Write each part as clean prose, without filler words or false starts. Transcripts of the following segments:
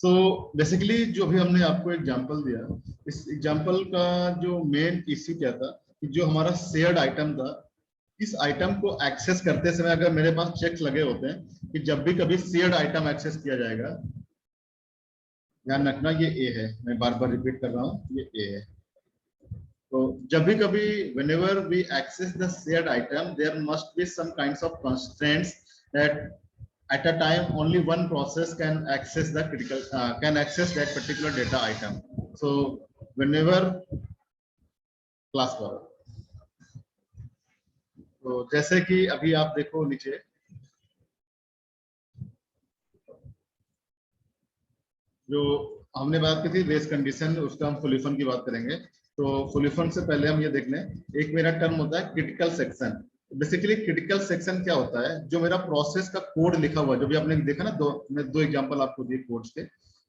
So basically जो भी हमने आपको एग्जांपल दिया, इस एग्जांपल का जो मेन इश्यू क्या था कि जो हमारा शेयर्ड आइटम था, इस आइटम को एक्सेस करते समय अगर मेरे पास चेक्स लगे होते हैं कि जब भी कभी शेयर्ड आइटम एक्सेस किया जाएगा, ध्यान रखना ये ए है, मैं बार बार रिपीट कर रहा हूँ, ये ए है। तो जब भी कभी whenever we access the shared item, there must be some kinds of constraints that at a time only one process can access the critical can access that particular data item. So whenever class पर, तो जैसे कि अभी आप देखो नीचे, जो हमने बात की थी रेस कंडीशन, उसका हम फुलिफन की बात करेंगे। तो फुलिफन से पहले हम ये देख लें, एक मेरा टर्म होता है critical section. Basically critical section क्या होता है, जो मेरा प्रोसेस का कोड लिखा हुआ है, जो भी आपने देखा ना, दो एग्जांपल आपको दिए कोड्स के,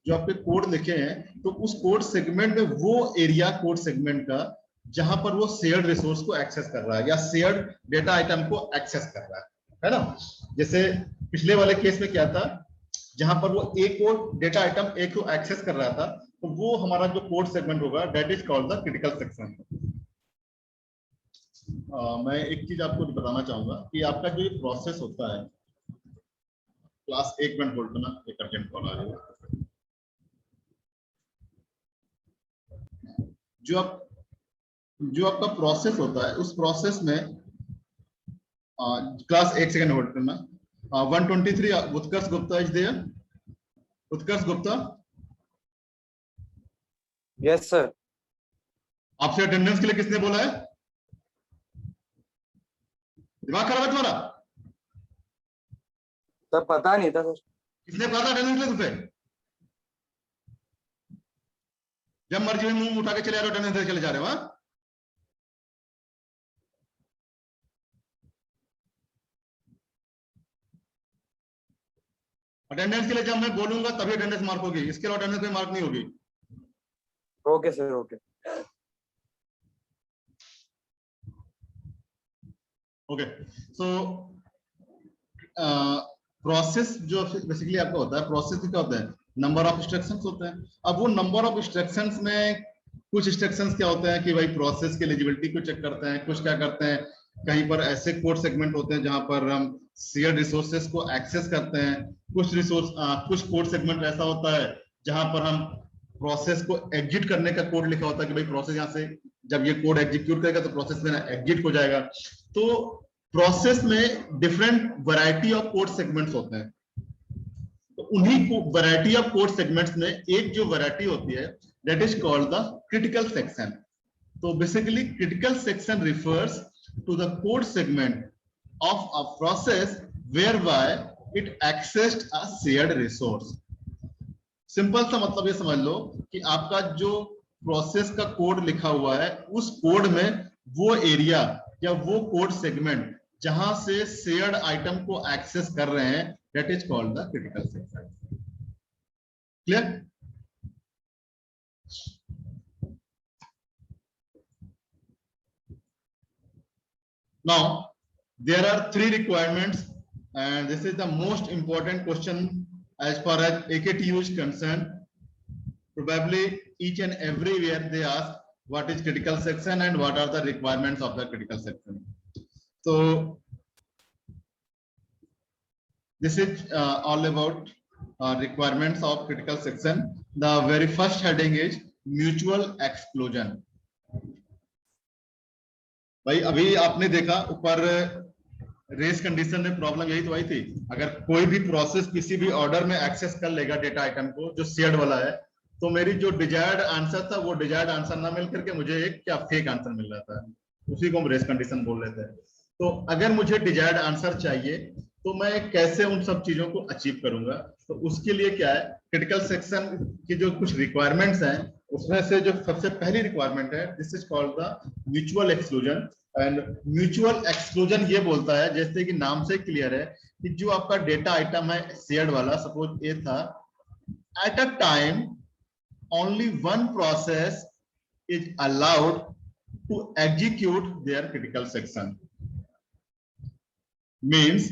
जो आपके कोड लिखे हैं, तो उस कोड सेगमेंट में वो एरिया कोड सेगमेंट का जहां पर वो शेयर्ड रिसोर्स को एक्सेस कर रहा है या शेयर्ड डेटा आइटम को एक्सेस कर रहा है ना। जैसे पिछले वाले केस में क्या था, जहां पर वो एक कोड डेटा आइटम एक को एक्सेस कर रहा था, तो वो हमारा जो कोड सेगमेंट होगा that is called the critical section. मैं एक चीज आपको बताना चाहूंगा कि आपका जो प्रोसेस होता है, क्लास 1 मिनट होल्ड करना, एक अर्जेंट कॉल आ रही है। जो आपका प्रोसेस होता है, उस प्रोसेस में क्लास 1 सेकंड होल्ड करना। 123 Utkarsh Gupta is there. Utkarsh Gupta, yes sir. आपसे अटेंडेंस के लिए किसने बोला है? दिमाग खराब है तुम्हारा? सर पता नहीं था सर। किसने कहा था अटेंडेंस के लिए तुझे? जब मर्जी में मुंह उठा के चले आ रहे हो, अटेंडेंस चले जा रहे हो। हाँ, अटेंडेंस के लिए जब मैं बोलूंगा तभी अटेंडेंस मार्क होगी, इसके लिए अटेंडेंस में मार्क नहीं होगी। Okay sir, okay. Okay, so process जो बेसिकली आपका होता है, प्रोसेस क्या होता है, नंबर ऑफ इंस्ट्रक्शंस होते हैं। अब वो नंबर ऑफ इंस्ट्रक्शंस में कुछ इंस्ट्रक्शंस क्या होते हैं कि भाई प्रोसेस की एलिजिबिलिटी को चेक करते हैं, कुछ क्या करते हैं, कहीं पर ऐसे कोड सेगमेंट होते हैं जहां पर हम शेयर रिसोर्सेस को एक्सेस करते हैं, कुछ कोड सेगमेंट ऐसा होता है जहां पर हम प्रोसेस को एग्जिट करने का कोड लिखा होता है कि भाई प्रोसेस यहां से जब ये कोड एग्जीक्यूट करेगा तो प्रोसेस में एग्जिट हो जाएगा। तो प्रोसेस में different variety of code segments होते हैं, तो उन्हीं वैरायटी ऑफ कोड सेगमेंट्स में एक जो वैरायटी होती है that is called the critical section. तो basically critical section refers to the code segment of a process whereby it accessed a shared resource। Simple सा मतलब ये समझ लो कि आपका जो प्रोसेस का कोड लिखा हुआ है, उस कोड में वो एरिया या वो कोड सेगमेंट जहां से शेयर्ड आइटम को एक्सेस कर रहे हैं that is called the critical section. Clear? Now there are 3 requirements and this is the most important question as far as AKTU is concerned. Probably each and everywhere they ask what is critical section and what are the requirements of the critical section. So this is all about requirements of critical section. The very first heading is mutual exclusion. भाई अभी आपने देखा ऊपर race condition में problem यही तो आई थी, अगर कोई भी प्रोसेस किसी भी ऑर्डर में एक्सेस कर लेगा डेटा आइटम को जो शेयर्ड वाला है, तो मेरी जो डिजायर्ड आंसर था वो डिजायर्ड आंसर ना मिल करके मुझे एक क्या फेक आंसर मिल रहा था, उसी को हम रेस कंडीशन बोल रहे थे। तो अगर मुझे डिजायर्ड आंसर चाहिए तो मैं कैसे उन सब चीजों को अचीव करूंगा, तो उसके लिए क्या है, क्रिटिकल सेक्शन की जो कुछ रिक्वायरमेंट्स हैं उसमें से जो सबसे पहली रिक्वायरमेंट है this is called the mutual exclusion. And mutual exclusion ये बोलता है, जैसे कि नाम से क्लियर है कि जो आपका डेटा आइटम है शेयर्ड वाला, सपोज ए था, at a time only one process is allowed to execute their critical section। Means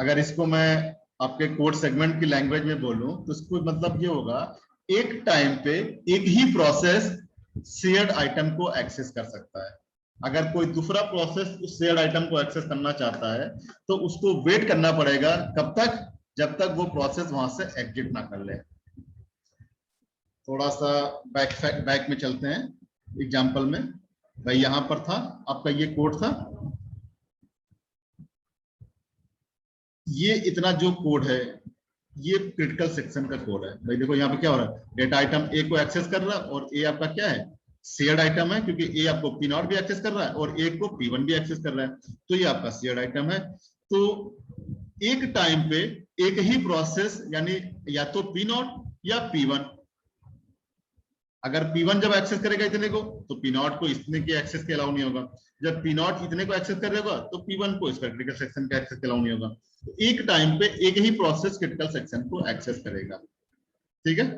अगर इसको मैं आपके कोड सेगमेंट की लैंग्वेज में बोलूं तो इसको मतलब ये होगा, एक टाइम पे एक ही प्रोसेस शेयर्ड आइटम को एक्सेस कर सकता है। अगर कोई दूसरा प्रोसेस उस शेयर्ड आइटम को एक्सेस करना चाहता है तो उसको वेट करना पड़ेगा, कब तक? जब तक वो प्रोसेस वहां से एग्जिट ना कर ले। थोड़ा सा बैक में चलते हैं एग्जांपल में। भाई यहां पर था आपका ये कोड था, ये इतना जो कोड है ये क्रिटिकल सेक्शन का कोड है। भाई देखो यहाँ पे क्या हो रहा है, डेटा आइटम ए को एक्सेस कर रहा है और ए आपका क्या है, शेयर्ड आइटम है, क्योंकि ए आपको पी नॉट भी एक्सेस कर रहा है और ए को P1 भी एक्सेस कर रहा है, तो ये आपका शेयर्ड आइटम है। तो एक टाइम पे एक ही प्रोसेस, यानी या तो पी नॉट या P1, अगर P1 जब एक्सेस करेगा इतने को तो P नॉट को इतने के एक्सेस के अलाउ नहीं होगा, जब P नॉट इतने को एक्सेस करेगा तो P1 को इसका क्रिटिकल सेक्शन का एक्सेस अलाउ नहीं होगा। तो एक टाइम पे एक ही प्रोसेस क्रिटिकल सेक्शन को एक्सेस करेगा, ठीक है।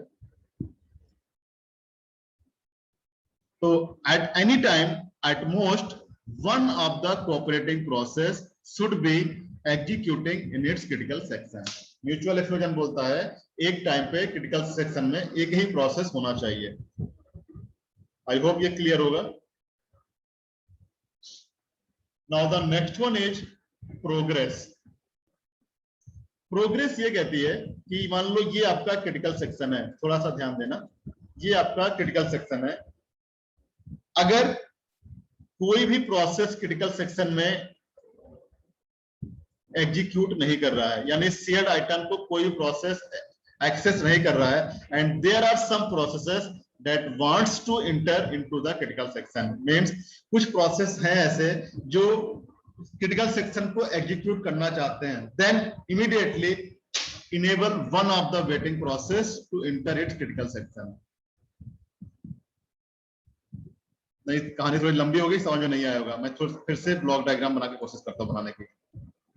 तो at any time at most one of the cooperating process should be executing in its critical section. Mutual exclusion बोलता है एक टाइम पे क्रिटिकल सेक्शन में एक ही प्रोसेस होना चाहिए। आई होप ये क्लियर होगा। Now the next one is progress. Progress ये कहती है कि मान लो ये आपका क्रिटिकल सेक्शन है, थोड़ा सा ध्यान देना, ये आपका क्रिटिकल सेक्शन है। अगर कोई भी प्रोसेस क्रिटिकल सेक्शन में एग्जीक्यूट नहीं कर रहा है, यानी शेयर्ड आइटम को कोई प्रोसेस एक्सेस नहीं कर रहा है, and there are some processes that wants to enter into the critical section, means कुछ प्रोसेस हैं ऐसे जो क्रिटिकल सेक्शन को एग्जीक्यूट करना चाहते हैं, then immediately enable one of the waiting process to enter its critical section. नहीं, कहानी थोड़ी लंबी हो गई, समझ में नहीं आया होगा, मैं फिर से ब्लॉक डायग्राम बना के कोशिश करता हूं बनाने की।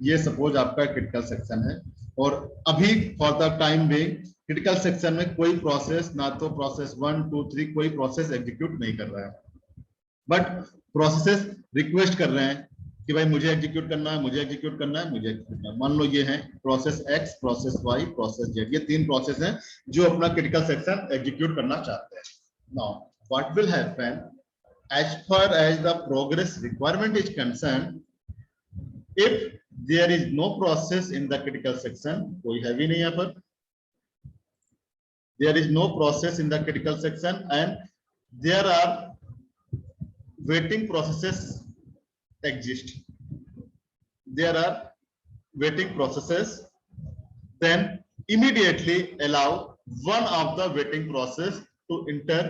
ये सपोज आपका क्रिटिकल सेक्शन है और अभी for the time being critical section में कोई प्रोसेस, ना तो प्रोसेस 1 2 3 कोई प्रोसेस एग्जीक्यूट नहीं कर रहा है, बट प्रोसेसेस रिक्वेस्ट कर रहे हैं कि भाई मुझे एग्जीक्यूट करना है, मुझे एग्जीक्यूट करना है, मुझे एग्जीक्यूट करना है। मान लो ये है process X, process Y, process Z, ये तीन प्रोसेस हैं जो अपना क्रिटिकल सेक्शन एग्जीक्यूट करना चाहते हैं। Now what will happen as far as the progress requirement is concerned, if there is no process in the critical section, कोई है भी नहीं यहाँ पर, there is no process in the critical section and there are waiting processes exist, there are waiting processes, then immediately allow one of the waiting process to enter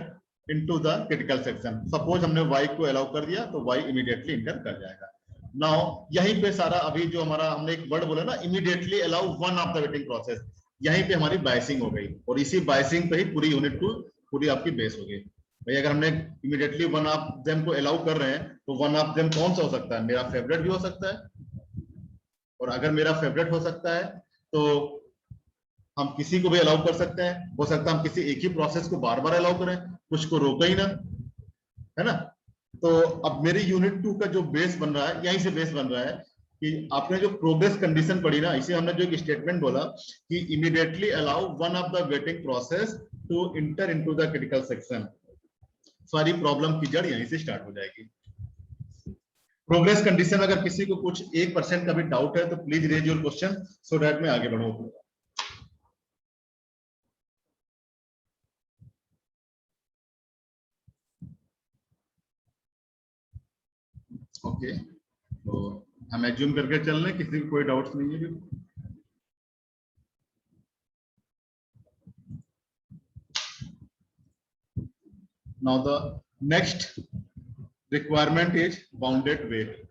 into the critical section। Suppose हमने y को allow कर दिया तो y immediately inter कर जाएगा। Now यहीं पे सारा अभी जो हमारा हमने एक वर्ड बोला ना, immediately allow one of the waiting process, यहीं पे हमारी बायसिंग हो गई और इसी बायसिंग पे ही पूरी यूनिट टू पूरी आपकी बेस हो गई। भाई अगर हमने इमीडिएटली वन ऑफ देम को अलाउ कर रहे हैं तो वन ऑफ देम कौन सा हो सकता है, मेरा फेवरेट भी हो सकता है, और अगर मेरा फेवरेट हो सकता है तो हम किसी को भी अलाउ कर सकते हैं, हो सकता है हम किसी एक ही प्रोसेस को बार बार अलाउ करें, कुछ को रोका ही ना, है ना। तो अब मेरी यूनिट 2 का जो बेस बन रहा है, यहीं से बेस बन रहा है कि आपने जो प्रोग्रेस कंडीशन पढ़ी ना, इसे हमने जो एक स्टेटमेंट बोला कि immediately allow one of the waiting process to enter into the critical section, सारी प्रॉब्लम की जड़ यहीं से स्टार्ट हो जाएगी। प्रोग्रेस कंडीशन अगर किसी को कुछ 1% का भी डाउट है तो please raise your question so that मैं आगे बढ़ूं। ओके, तो हम एज्यूम करके चल रहे हैं, किसी को कोई डाउट्स नहीं है। Now the next requirement is bounded wait.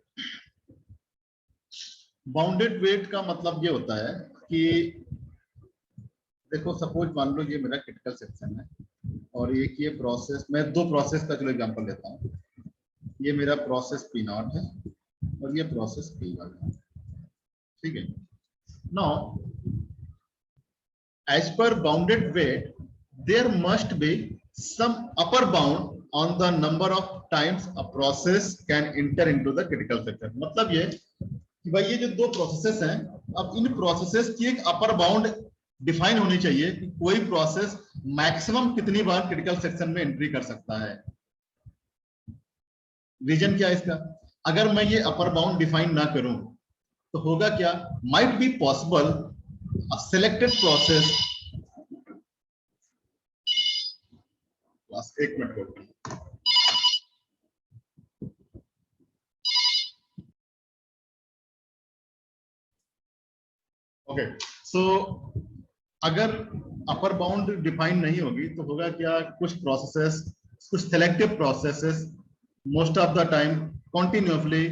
Bounded wait का मतलब ये होता है कि देखो सपोज मान लो ये मेरा क्रिटिकल सेक्शन है और एक ये प्रोसेस, मैं दो प्रोसेस का चलो एग्जांपल लेता हूँ, ये मेरा प्रोसेस P0 है और ये प्रोसेस P1 है, ठीक है। Now as per bounded wait there must be some upper bound on the number of times a process can enter into the critical section. मतलब ये कि भाई ये जो दो प्रोसेसेस हैं अब इन प्रोसेसेस की एक अपर बाउंड डिफाइन होनी चाहिए कि कोई प्रोसेस मैक्सिमम कितनी बार क्रिटिकल सेक्शन में एंट्री कर सकता है। रीजन क्या है इसका? अगर मैं ये अपर बाउंड डिफाइन ना करूं तो होगा क्या, might be possible selected process, बस एक मिनट को, ओके सो अगर अपर बाउंड डिफाइन नहीं होगी तो होगा क्या, कुछ प्रोसेसेस, कुछ selective processes most of the time continuously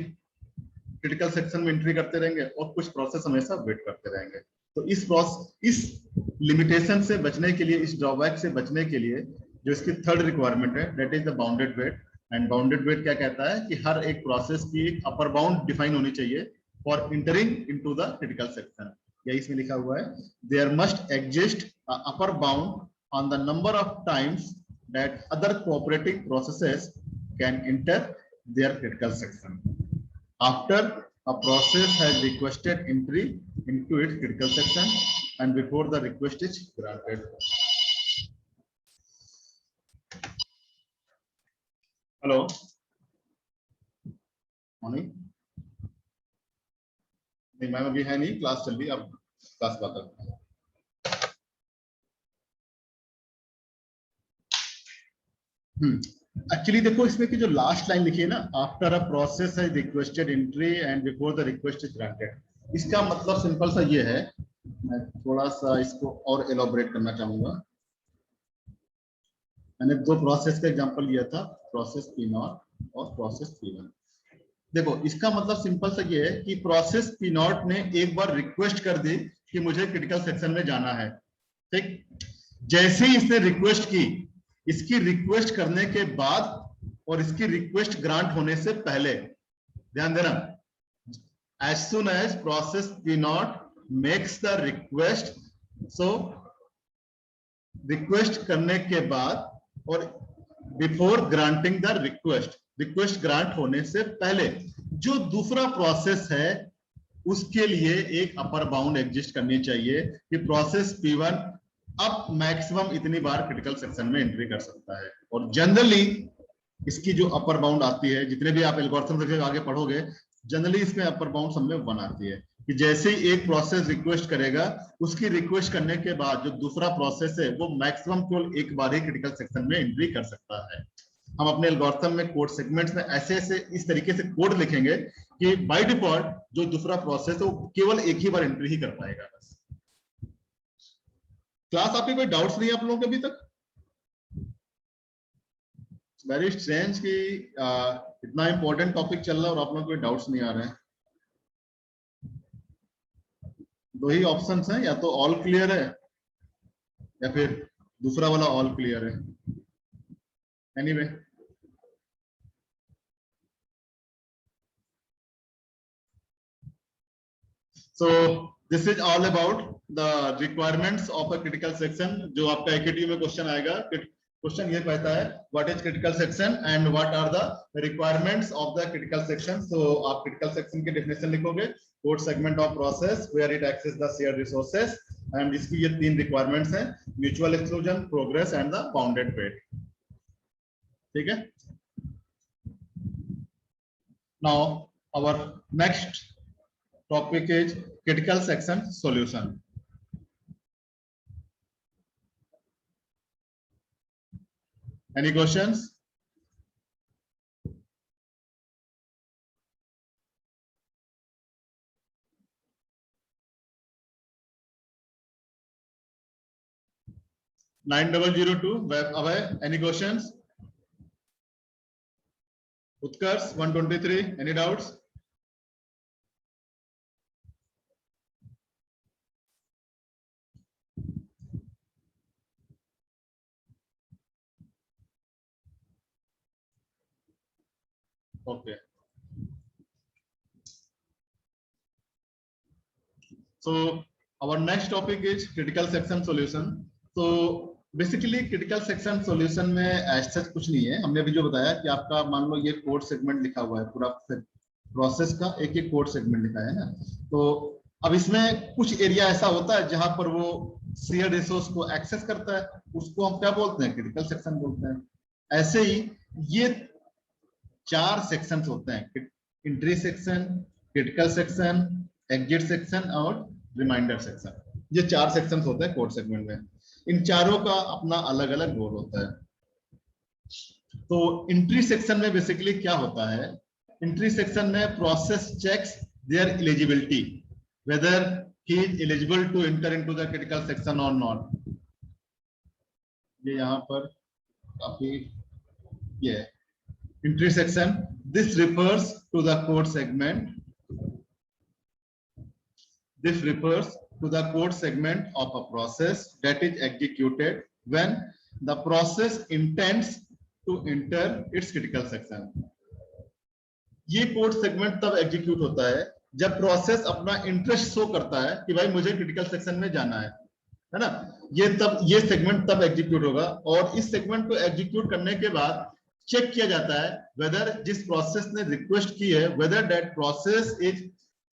critical section में एंट्री करते रहेंगे और कुछ प्रोसेस हमेशा वेट करते रहेंगे। तो इस लिमिटेशन से बचने के लिए, इस ड्रॉबैक से बचने के लिए जो इसकी थर्ड रिक्वायरमेंट है, that is the bounded wait. And bounded wait क्या कहता है कि हर एक प्रोसेस की एक अपर बाउंड डिफाइन होनी चाहिए for entering into the critical section. यही इसमें लिखा हुआ है, there must exist upper bound on the number of times that other cooperating processes can enter their critical section after a process has requested entry into its critical section and before the request is granted. Hello, morning. नहीं ma'am अभी है नहीं, class चल रही है, अब class बात करते हैं। एक्चुअली देखो इसमें की जो लास्ट लाइन लिखी है ना, आफ्टर अ प्रोसेस है requested entry and before the request is granted, इसका मतलब सिंपल सा ये है, मैं थोड़ा सा इसको और एलोबरेट करना चाहूंगा। मैंने दो प्रोसेस का एग्जांपल लिया था, प्रोसेस P0 और प्रोसेस P1। देखो इसका मतलब सिंपल सा ये है कि प्रोसेस P0 ने एक बार रिक्वेस्ट कर दी कि मुझे क्रिटिकल सेक्शन में जाना है, ठीक। जैसे ही इसने रिक्वेस्ट की, इसकी रिक्वेस्ट करने के बाद और इसकी रिक्वेस्ट ग्रांट होने से पहले, ध्यान देना, as soon as process P0 makes the request, so request करने के बाद और before granting the request, request grant होने से पहले जो दूसरा प्रोसेस है उसके लिए एक अपर बाउंड एग्जिस्ट करनी चाहिए कि प्रोसेस P1 अब मैक्सिमम इतनी बार क्रिटिकल सेक्शन में एंट्री कर सकता है। और जनरली इसकी जो अपर बाउंड आती है, जितने भी आप एल्गोरिथम से आगे पढ़ोगे, जनरली इसमें अपर बाउंड सब में 1 आती है कि जैसे ही एक प्रोसेस रिक्वेस्ट करेगा, उसकी रिक्वेस्ट करने के बाद जो दूसरा प्रोसेस है वो मैक्सिमम केवल एक बार ही क्रिटिकल सेक्शन में एंट्री कर सकता है। हम अपने एल्गोरिथम में कोड सेगमेंट्स में ऐसे इस तरीके से कोड लिखेंगे कि बाय डिफॉल्ट जो दूसरा प्रोसेस है वो केवल एक ही बार एंट्री ही कर पाएगा। क्लास आपके कोई डाउट्स नहीं है आप लोगों के अभी तक? वेरी स्ट्रेंज कि इतना इंपॉर्टेंट टॉपिक चल रहा है और आप लोगों को कोई डाउट्स नहीं आ रहे हैं। दो ही ऑप्शंस हैं, या तो ऑल क्लियर है या फिर दूसरा वाला ऑल क्लियर है। Anyway so this is all about the requirements of a critical section. जो आपका एकेटी में क्वेश्चन आएगा, क्वेश्चन ये कहता है what is critical section and what are the requirements of the critical section. So आप क्रिटिकल सेक्शन की डेफिनेशन लिखोगे, code segment of process where it access the shared resources, and इसकी ये 3 रिक्वायरमेंट्स हैं, mutual exclusion, progress and the bounded wait. ठीक है, now our next topic is critical section solution. Any questions? Nine 9002 Abhay, any questions? Utkarsh 123, any doubts? Okay. So our next topic is critical section solution. So basically critical section solution में ऐसा कुछ नहीं है। हमने अभी जो बताया कि आपका मान लो ये कोड सेगमेंट लिखा हुआ है, पूरा प्रोसेस का एक एक कोड सेगमेंट लिखा है ना, तो अब इसमें कुछ एरिया ऐसा होता है जहां पर वो शेयर रिसोर्स को एक्सेस करता है, उसको हम क्या बोलते हैं, क्रिटिकल सेक्शन बोलते हैं। ऐसे ही ये 4 सेक्शंस होते हैं, entry section, critical section, exit section और रिमाइंडर सेक्शन। ये 4 सेक्शंस होते हैं कोड सेगमेंट में। इन चारों का अपना अलग अलग रोल होता है। तो एंट्री सेक्शन में बेसिकली क्या होता है, एंट्री सेक्शन में process checks their eligibility, whether he is eligible to enter into the critical section or not। ये यहाँ पर काफी ये entry section, this refers to the code segment, this refers to the code segment of a process that is executed when the process intends to enter its critical section। ये code segment तब execute होता है जब process अपना interest show करता है कि भाई मुझे क्रिटिकल सेक्शन में जाना है ना। ये सेगमेंट तब एग्जीक्यूट होगा, और इस सेगमेंट को एग्जीक्यूट करने के बाद चेक किया जाता है वेदर जिस प्रोसेस ने रिक्वेस्ट की है whether that process is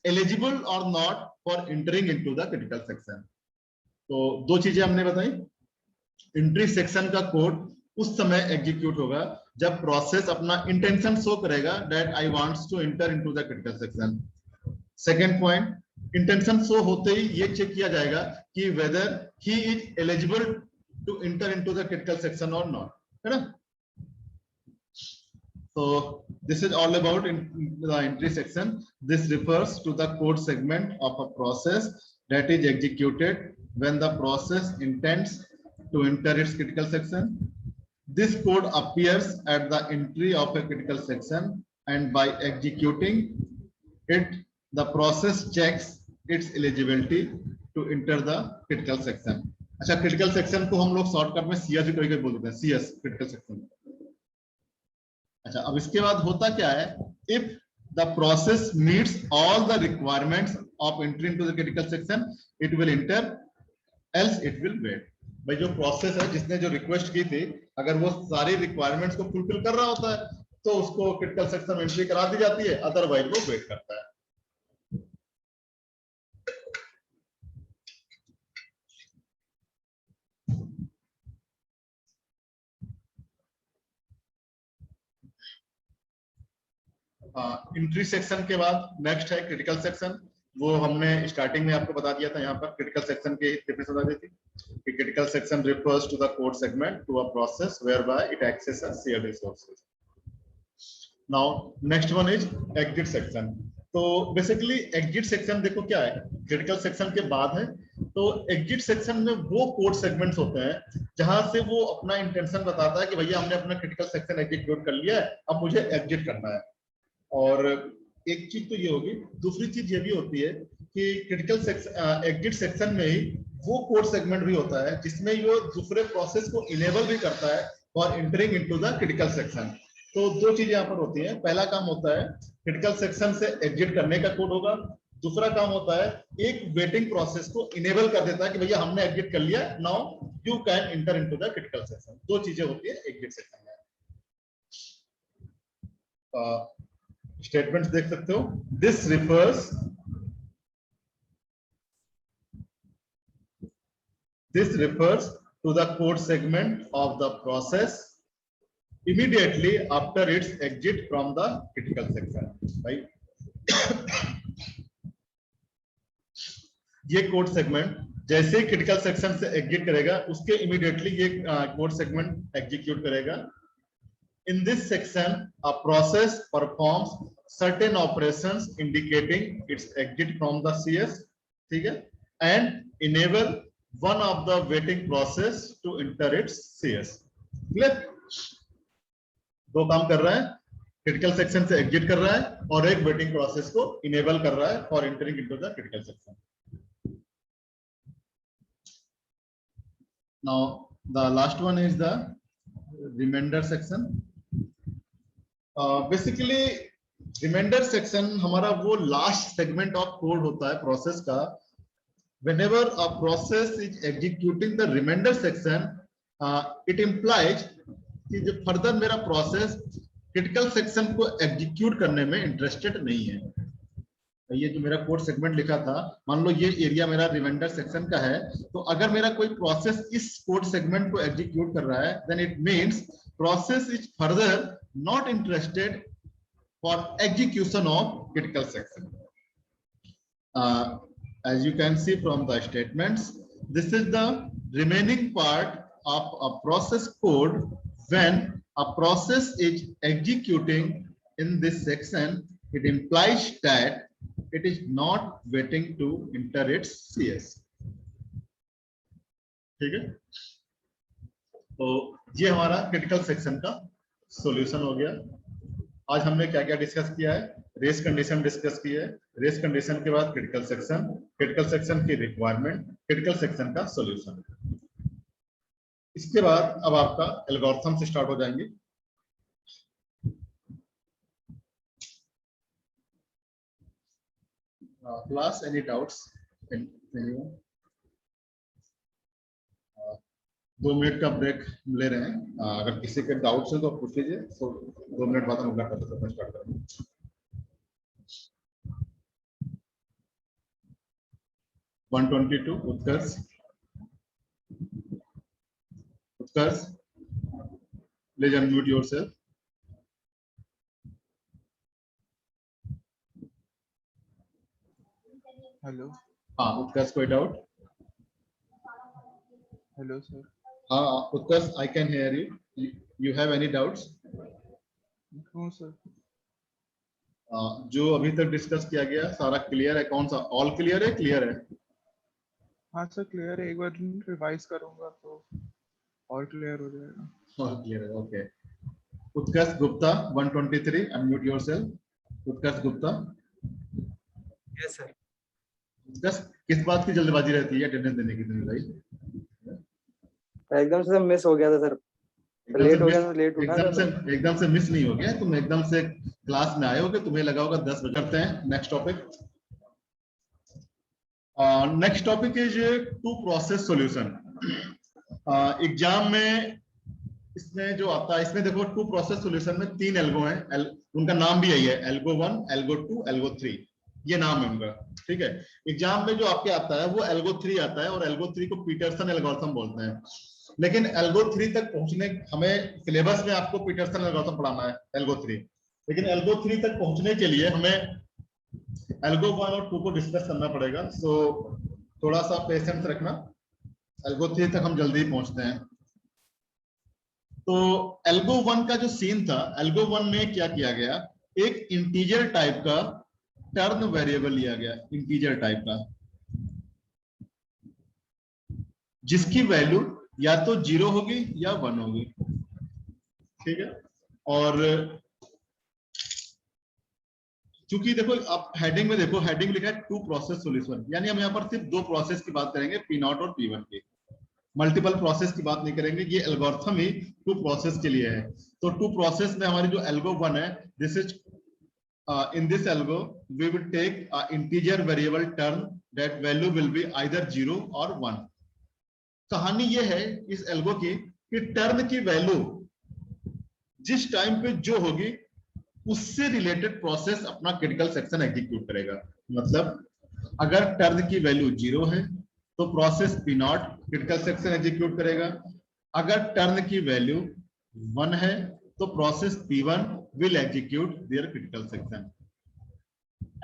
eligible और not for entering into the critical section. तो 2 चीजें हमने बताई, एंट्री सेक्शन का कोड उस समय एग्जीक्यूट होगा जब प्रोसेस अपना इंटेंशन शो करेगा that I wants to enter into the critical section. Second point, intention show होते ही ये चेक किया जाएगा कि whether he is eligible to enter into the critical section और नॉट, है ना। So this is all about the entry section. This refers to the code segment of a process that is executed when the process intends to enter its critical section. This code appears at the entry of a critical section, and by executing it, the process checks its eligibility to enter the critical section। अच्छा, critical section को हम लोग shortcut में CS भी कभी-कभी बोलते हैं, CS critical section। अच्छा, अब इसके बाद होता क्या है, if the process meets all the requirements of entry into the critical section, it will enter, else it will wait। भाई जो प्रोसेस है जिसने जो रिक्वेस्ट की थी, अगर वो सारी रिक्वायरमेंट्स को फुलफिल कर रहा होता है तो उसको क्रिटिकल सेक्शन में एंट्री करा दी जाती है, अदरवाइज वो वेट करता है। एंट्री सेक्शन के बाद नेक्स्ट है क्रिटिकल सेक्शन। वो हमने स्टार्टिंग में आपको बता दिया था, यहाँ पर क्रिटिकल सेक्शन की डिफरेंस बता दी थी कि critical section refers to the code segment to a process whereby it accesses shared resources. Now next one is exit section. तो बेसिकली एग्जिट सेक्शन देखो क्या है, क्रिटिकल सेक्शन के बाद है। तो एग्जिट सेक्शन में वो कोड सेगमेंट्स होते हैं जहां से वो अपना इंटेंशन बताता है कि भैया हमने अपना क्रिटिकल सेक्शन एग्जीक्यूट कर लिया है, अब मुझे एग्जिट करना है। और एक चीज तो ये होगी, दूसरी चीज ये भी होती है कि क्रिटिकल सेक्शन एग्जिट सेक्शन में ही वो कोड सेगमेंट भी होता है जिसमें वो दूसरे प्रोसेस को इनेबल भी करता है for entering into the critical section. तो 2 चीजें यहाँ पर होती हैं, पहला काम होता है क्रिटिकल सेक्शन से एग्जिट करने का कोड होगा, दूसरा काम होता है एक वेटिंग प्रोसेस को इनेबल कर देता है कि भैया हमने एग्जिट कर लिया, now you can enter into the critical section. 2 चीजें होती है एग्जिट सेक्शन में। स्टेटमेंट्स देख सकते हो, this refers to the code segment of the process immediately after its exit from the critical section, right? ये कोड सेगमेंट जैसे ही critical section से एग्जिट करेगा उसके इमीडिएटली ये कोड सेगमेंट एग्जीक्यूट करेगा। In this section, a process performs certain operations indicating its exit from the CS, ठीक है, and enable one of the waiting process to enter its CS। Clear? 2 काम कर रहा है, क्रिटिकल सेक्शन से exit कर रहा है और एक वेटिंग प्रोसेस को इनेबल कर रहा है for entering into the critical section. Now the last one is the remainder section। Basically reminder section हमारा वो लास्ट सेगमेंट ऑफ कोड होता है प्रोसेस का। Whenever a process is executing the remainder section, it implies कि जो further मेरा process critical section को execute करने में इंटरेस्टेड नहीं है ये जो मेरा कोड सेगमेंट लिखा था, मान लो ये एरिया मेरा रिमाइंडर सेक्शन का है, तो अगर मेरा कोई प्रोसेस इस कोड सेगमेंट को एग्जीक्यूट कर रहा है, then it means process is further not interested for execution of critical section. As you can see from the statements, this is the remaining part of a process code. When a process is executing in this section, it implies that it is not waiting to enter its CS. ठीक है, तो ये हमारा critical section का solution हो गया. आज हमने क्या क्या डिस्कस किया है? रेस कंडीशन डिस्कस की है, रेस कंडीशन के बाद क्रिटिकल सेक्शन की रिक्वायरमेंट, क्रिटिकल सेक्शन का सॉल्यूशन. इसके बाद अब आपका एल्गोरिथम से स्टार्ट हो जाएंगे. Class any doubts? 2 मिनट का ब्रेक ले रहे हैं. अगर किसी के डाउट्स है तो पूछ लीजिए, तो 2 मिनट बाद हम अगला स्टार्ट करेंगे. Utkarsh, please unmute yourself. Hello. हाँ उत्कर्ष, कोई डाउट? Hello sir. हाँ Utkarsh, I can hear you. You have any doubts? No sir. जो अभी तक डिस्कस किया गया सारा क्लियर है? कौन सा ऑल क्लियर है? क्लियर है? हाँ सर क्लियर है. एक बार रिवाइज करूंगा तो और क्लियर हो जाएगा. और क्लियर है. Okay. Utkarsh Gupta 123, unmute yourself. Utkarsh Gupta. Yes sir. Utkarsh, किस बात की जल्दबाजी रहती है अटेंडेंस देने की तुम्हें भाई? एकदम से मिस हो गया था सर. लेट हो गया था, लेट उठा था. एकदम से मिस नहीं हो गया, तुम एकदम से क्लास में आए होगे, तुम्हें लगा होगा 10 बजे. करते हैं next topic. Next topic is two process solution. Exam में इसमें जो आता है, इसमें देखो टू प्रोसेस सॉल्यूशन में 3 एल्गो हैं. उनका नाम भी यही है, एल्गो 1, एल्गो 2, एल्गो 3. ये नाम है उनका. ठीक है. एग्जाम में जो आपके आता है वो एल्गो 3 आता है, और एल्गो 3 को पीटरसन एल्गोरिथम बोलते हैं. लेकिन एल्गो 3 तक पहुंचने, हमें सिलेबस में आपको पीटरसन एल्गोरिथम पढ़ाना है एल्गो 3. लेकिन एल्गो 3 तक पहुंचने के लिए हमें एल्गो 1 और 2 को डिस्कस करना पड़ेगा. सो थोड़ा सा पेशेंस रखना. एल्गो 3 तक हम जल्दी पहुंचते हैं. तो एल्गो 1 का जो सीन था, एल्गो 1 में क्या किया गया, एक इंटीजर टाइप का टर्न वेरिएबल लिया गया, इंटीजर टाइप का, जिसकी वैल्यू या तो 0 होगी या 1 होगी. ठीक है. और चूंकि देखो आप हेडिंग में देखो, हेडिंग लिखा है टू प्रोसेस सॉल्यूशन, यानी हम यहाँ पर सिर्फ 2 प्रोसेस की बात करेंगे, P0 और P1 की. मल्टीपल प्रोसेस की बात नहीं करेंगे. ये एल्गोरिथम ही 2 प्रोसेस के लिए है. तो 2 प्रोसेस में हमारी जो एल्गो 1 है, this is in this algo we will take a integer variable term that value will be either 0 or 1. कहानी ये है इस एल्गो की कि टर्न की वैल्यू जिस टाइम पे जो होगी उससे रिलेटेड प्रोसेस अपना क्रिटिकल सेक्शन एग्जीक्यूट करेगा. मतलब अगर टर्न की वैल्यू 0 है तो process P0 critical section execute करेगा. अगर टर्न की वैल्यू 1 है तो process P1 will execute their critical section.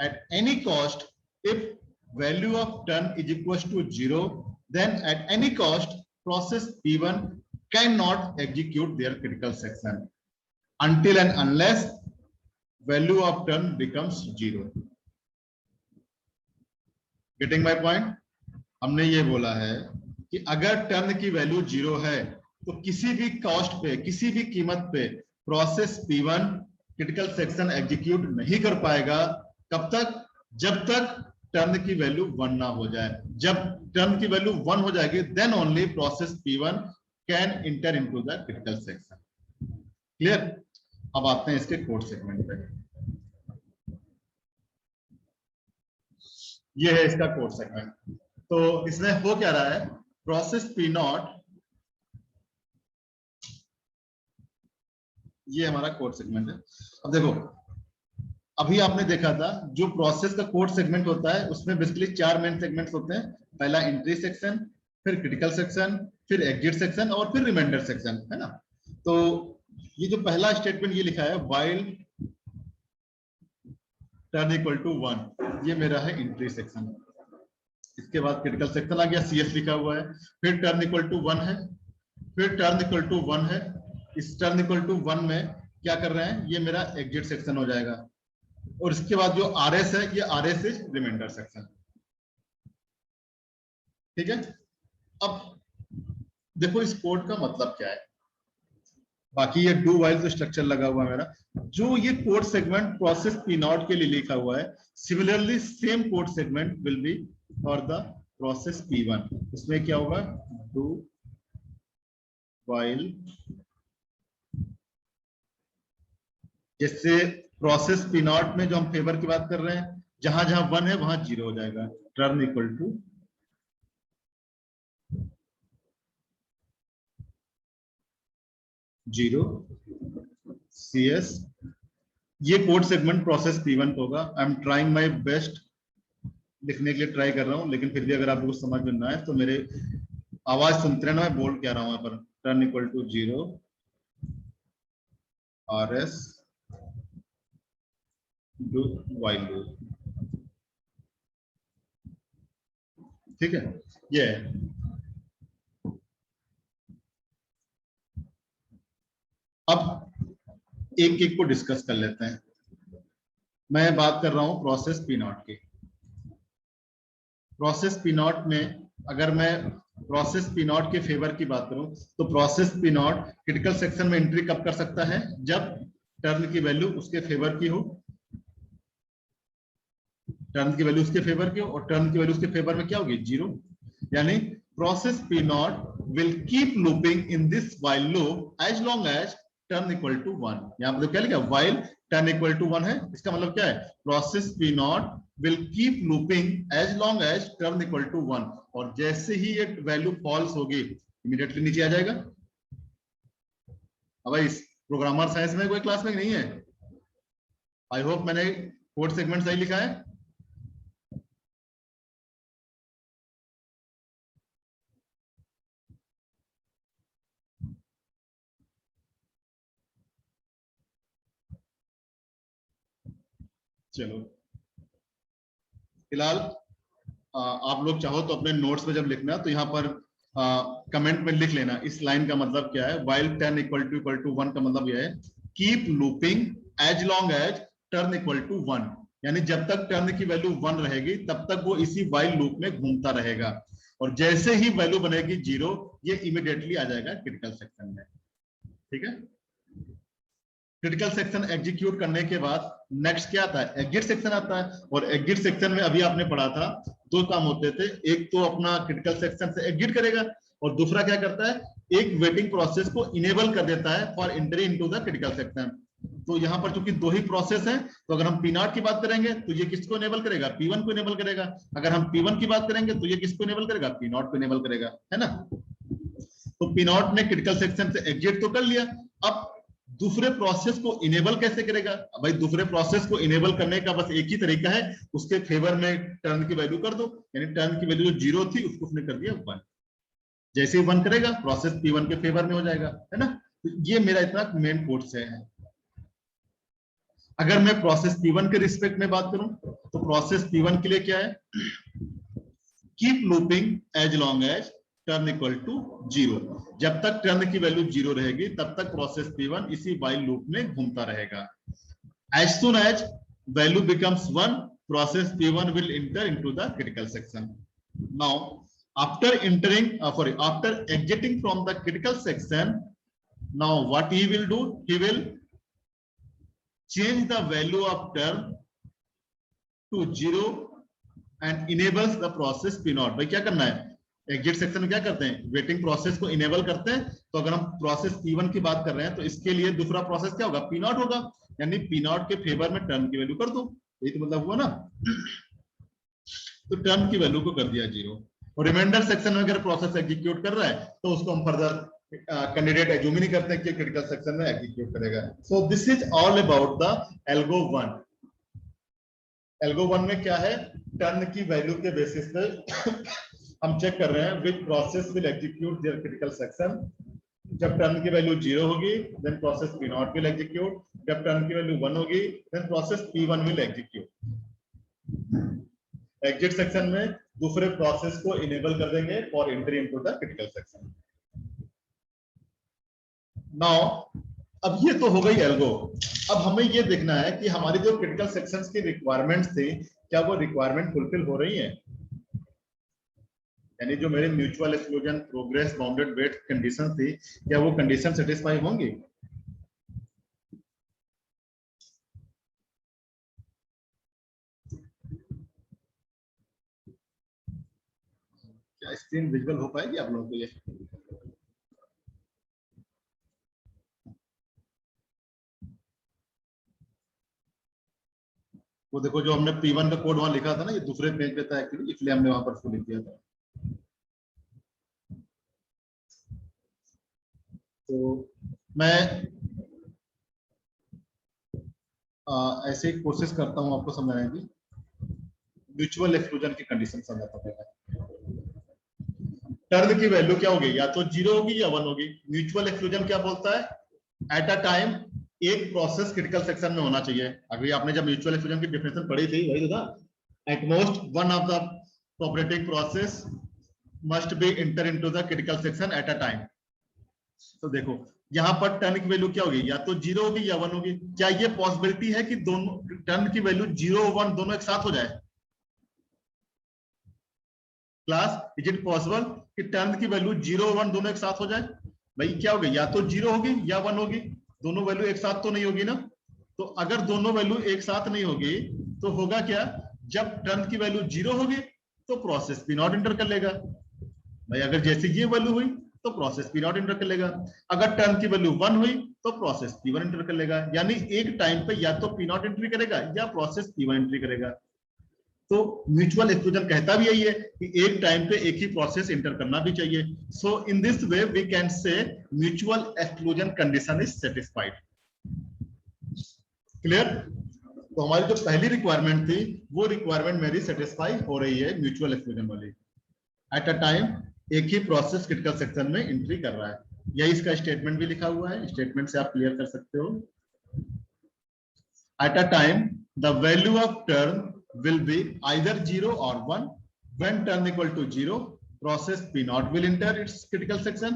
At any cost, if value of turn is equals to 0, then at any cost process P1 cannot execute their critical section until and unless value of turn becomes 0. Getting my point? हमने ये बोला है कि अगर turn की value 0 है तो किसी भी कॉस्ट पे, किसी भी कीमत पे process P1 critical section execute नहीं कर पाएगा. कब तक? जब तक टर्न की वैल्यू 1 ना हो जाए. जब टर्न की वैल्यू 1 हो जाएगी, then only process P1 can enter into the critical section. Clear? अब आते हैं इसके कोड सेगमेंट पे. ये है इसका कोड सेगमेंट. तो इसमें हो क्या रहा है, प्रोसेस P0, ये हमारा कोड सेगमेंट है. अब देखो अभी आपने देखा था जो प्रोसेस का कोड सेगमेंट होता है उसमें बेसिकली 4 मेन सेगमेंट्स होते हैं। पहला एंट्री सेक्शन, फिर क्रिटिकल सेक्शन, फिर एग्जिट सेक्शन और फिर रिमाइंडर सेक्शन, है ना। तो ये जो पहला स्टेटमेंट ये लिखा है व्हाइल टर्न इक्वल टू 1, ये मेरा है एंट्री सेक्शन। इसके बाद क्रिटिकल सेक्शन आ गया, CS लिखा हुआ है, फिर टर्न इक्वल टू 1 है, फिर टर्न इक्वल टू 1 है। इस टर्न इक्वल टू 1 में क्या कर रहे हैं, ये मेरा एग्जिट सेक्शन हो जाएगा। और इसके बाद जो RS है, ये RS इज रिमाइंडर सेक्शन। ठीक है। अब देखो इस कोड का मतलब क्या है। बाकी ये डू व्हाइल तो स्ट्रक्चर लगा हुआ है मेरा, जो ये कोड सेगमेंट प्रोसेस P0 के लिए लिखा हुआ है, similarly same code segment will be for the process P1। इसमें क्या होगा, डू व्हाइल, जैसे प्रोसेस P0 में जो हम फेवर की बात कर रहे हैं, जहां जहां 1 है वहां 0 हो जाएगा। टर्न इक्वल टू 0 CS, ये कोड सेगमेंट प्रोसेस P1 को होगा। I am trying my best, लिखने के लिए ट्राई कर रहा हूं, लेकिन फिर भी अगर आपको समझ में ना आए तो मेरे आवाज सुनते रहना, मैं बोल क्या रहा हूं यहाँ पर। Turn equal to 0 RS do while loop. ठीक है, ये है। अब एक एक को डिस्कस कर लेते हैं। मैं बात कर रहा हूं प्रोसेस P0 की। प्रोसेस P0 में अगर मैं प्रोसेस P0 के फेवर की बात करूं तो प्रोसेस P0 क्रिटिकल सेक्शन में एंट्री कब कर सकता है, जब टर्न की वैल्यू उसके फेवर की हो, टर्न की वैल्यू उसके फेवर की हो, और टर्न की वैल्यू उसके फेवर में क्या होगी, 0। यानी process P0 will keep looping in this while loop as long as turn equal to 1। यहां पर क्या लिखा, व्हाइल टर्न इक्वल टू 1 है। इसका मतलब क्या है, process P0 will keep looping as long as turn equal to 1, और जैसे ही ये वैल्यू फॉल्स होगी इमीडिएटली नीचे आ जाएगा। अब भाई प्रोग्रामर साइंस में कोई क्लास में नहीं है, आई होप मैंने कोड सेगमेंट सही लिखा है। चलो फिलहाल आप लोग चाहो तो अपने नोट्स में जब लिखना तो यहाँ पर कमेंट में लिख लेना इस लाइन का मतलब क्या है। व्हाइल टर्न इक्वल टू 1 का मतलब यह है keep looping as long as turn equal to 1, यानी जब तक टर्न की वैल्यू 1 रहेगी तब तक वो इसी व्हाइल लूप में घूमता रहेगा, और जैसे ही वैल्यू बनेगी 0 ये इमीडिएटली आ जाएगा क्रिटिकल सेक्शन में। ठीक है। क्रिटिकल सेक्शन एग्जीक्यूट करने के बाद नेक्स्ट क्या आता है, एग्जिट सेक्शन आता है। और एग्जिट सेक्शन में अभी आपने पढ़ा था 2 काम होते थे, एक तो अपना क्रिटिकल सेक्शन से एग्जिट करेगा, और दूसरा क्या करता है, एक वेटिंग प्रोसेस को इनेबल कर देता है for entry into the critical section. तो यहाँ पर चूंकि 2 ही प्रोसेस हैं, तो अगर हम P0 की बात करेंगे तो ये किसको इनेबल करेगा, P1 को इनेबल करेगा। अगर हम P1 की बात करेंगे तो ये किसको इनेबल करेगा, P0 को इनेबल करेगा, है ना। तो P0 ने क्रिटिकल सेक्शन से एग्जिट तो कर लिया, अब दूसरे प्रोसेस को इनेबल कैसे करेगा। भाई दूसरे प्रोसेस को इनेबल करने का बस एक ही तरीका है, उसके फेवर में टर्न की वैल्यू कर दो, यानी टर्न की वैल्यू जो 0 थी उसको उसने कर दिया 1। जैसे ही 1 करेगा प्रोसेस P1 के फेवर में हो जाएगा, है ना। तो ये मेरा इतना मेन कोड से है। अगर मैं प्रोसेस P1 के रिस्पेक्ट में बात करूं तो प्रोसेस P1 के लिए क्या है, keep looping as long as turn equal to 0। जब तक टर्न की वैल्यू 0 रहेगी तब तक प्रोसेस P1 इसी व्हाइल लूप में घूमता रहेगा। As soon as value becomes 1, process P1 will enter into the critical section. Now after exiting from the critical section, now what he will do, he will change the value of term to 0 and enables the process P0। भाई क्या करना है, exit section में क्या करते हैं, waiting process को enable करते हैं। तो अगर हम प्रोसेस P1 की बात कर रहे हैं तो इसके लिए दूसरा प्रोसेस क्या होगा, P0 होगा, यानी P0 के फेवर में टर्न की वैल्यू कर दो, यही तो मतलब हुआ ना। तो टर्न की वैल्यू को कर दिया 0, और रिमाइंडर सेक्शन में अगर प्रोसेस एग्जीक्यूट कर रहा है तो उसको हम फर्दर कैंडिडेट एज्यूम ही नहीं करते कि क्रिटिकल सेक्शन में एग्जीक्यूट करेगा। So this is all about the algo 1। Algo 1 में क्या है, टर्न की वैल्यू के बेसिस पे हम चेक कर रहे हैं which process will execute their critical section. जब टर्न की वैल्यू 0 होगी then process P0 will execute, जब टर्न की वैल्यू 1 होगी then process P1 will execute. Exit section में दूसरे प्रोसेस को इनेबल कर देंगे for entry into the critical section. Now अब ये तो हो गई एल्गो। अब हमें ये देखना है कि हमारी जो क्रिटिकल सेक्शंस की रिक्वायरमेंट्स थी क्या वो रिक्वायरमेंट फुलफिल हो रही है, यानी जो मेरे mutual exclusion, progress, bounded wait condition थी क्या वो कंडीशन सेटिस्फाई होंगी। क्या स्क्रीन विजुअल हो पाएगी आप लोगों को ये? वो देखो जो हमने P1 का कोड वहां लिखा था ना, ये दूसरे पेज पे था एक्चुअली, इसलिए हमने वहां पर उसको लिख दिया था। तो मैं ऐसे ही कोशिश करता हूं आपको समझाने की। म्यूचुअल एक्सक्लूजन की कंडीशन समझाता हूं। टर्न की वैल्यू क्या होगी, या तो 0 होगी या 1 होगी। म्यूचुअल एक्सक्लूजन क्या बोलता है, एट अ टाइम एक प्रोसेस क्रिटिकल सेक्शन में होना चाहिए। अभी आपने जब म्यूचुअल एक्सक्लूजन की डेफिनेशन पढ़ी थी वही तो था, at most one of the cooperating process must be enter into the critical section at a time. तो देखो यहां पर टर्न की वैल्यू क्या होगी, या तो 0 होगी या 1 होगी। क्या ये पॉसिबिलिटी है कि दोनों टर्न की वैल्यू 0 1 दोनों एक साथ हो जाए? क्लास इज इट पॉसिबल कि टर्न की वैल्यू 0 1 दोनों एक साथ हो जाए? भाई क्या होगी, या तो 0 होगी या 1 होगी, दोनों वैल्यू एक साथ तो नहीं होगी ना। तो अगर दोनों वैल्यू एक साथ नहीं होगी तो होगा क्या, जब टर्न की वैल्यू 0 होगी तो प्रोसेस P0 इंटर कर लेगा। भाई अगर जैसे ये वैल्यू हुई तो प्रोसेस P0 इंटर कर लेगा। अगर टर्न की वैल्यू 1 हुई तो प्रोसेस P1 इंटर कर लेगा। यानी एक टाइम पे या तो P0 एंट्री करेगा या प्रोसेस P1 एंट्री करेगा। तो म्यूचुअल एक्सक्लूजन कहता भी यही है कि एक टाइम पे एक ही प्रोसेस इंटर करना भी चाहिए। So in this way we can say mutual exclusion condition is satisfied. Clear? तो हमारी जो पहली रिक्वायरमेंट थी वो रिक्वायरमेंट मेरी सेटिस्फाई हो रही है म्यूचुअल एक्सक्लूजन वाली। एट अ टाइम एक ही प्रोसेस क्रिटिकल सेक्शन में एंट्री कर रहा है। यही इसका स्टेटमेंट भी लिखा हुआ है, स्टेटमेंट से आप क्लियर कर सकते हो। At a time the value of turn will be either 0 or 1. When turn equal to 0, process P0 will enter its critical section,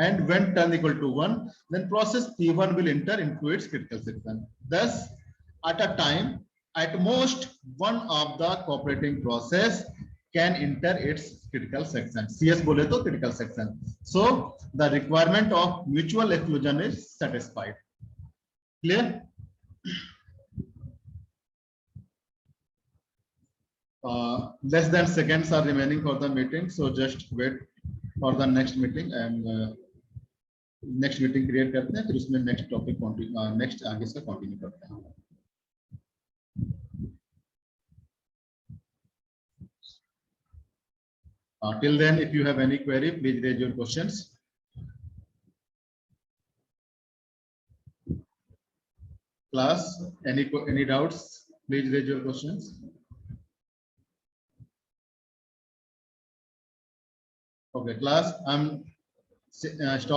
and when turn equal to 1, then process P1 will enter into its critical section. Thus, at a time, at most one of the cooperating process can enter its critical section. CS बोले तो critical section. So, the requirement of mutual exclusion is satisfied. Clear? Less than seconds are remaining for the meeting, so just wait for the next meeting and next meeting create करते हैं, फिर उसमें next topic next आगे से continue करते हैं। Till then, if you have any query, please raise your questions. Class, any doubts? Please raise your questions. Okay, class, I'm stop.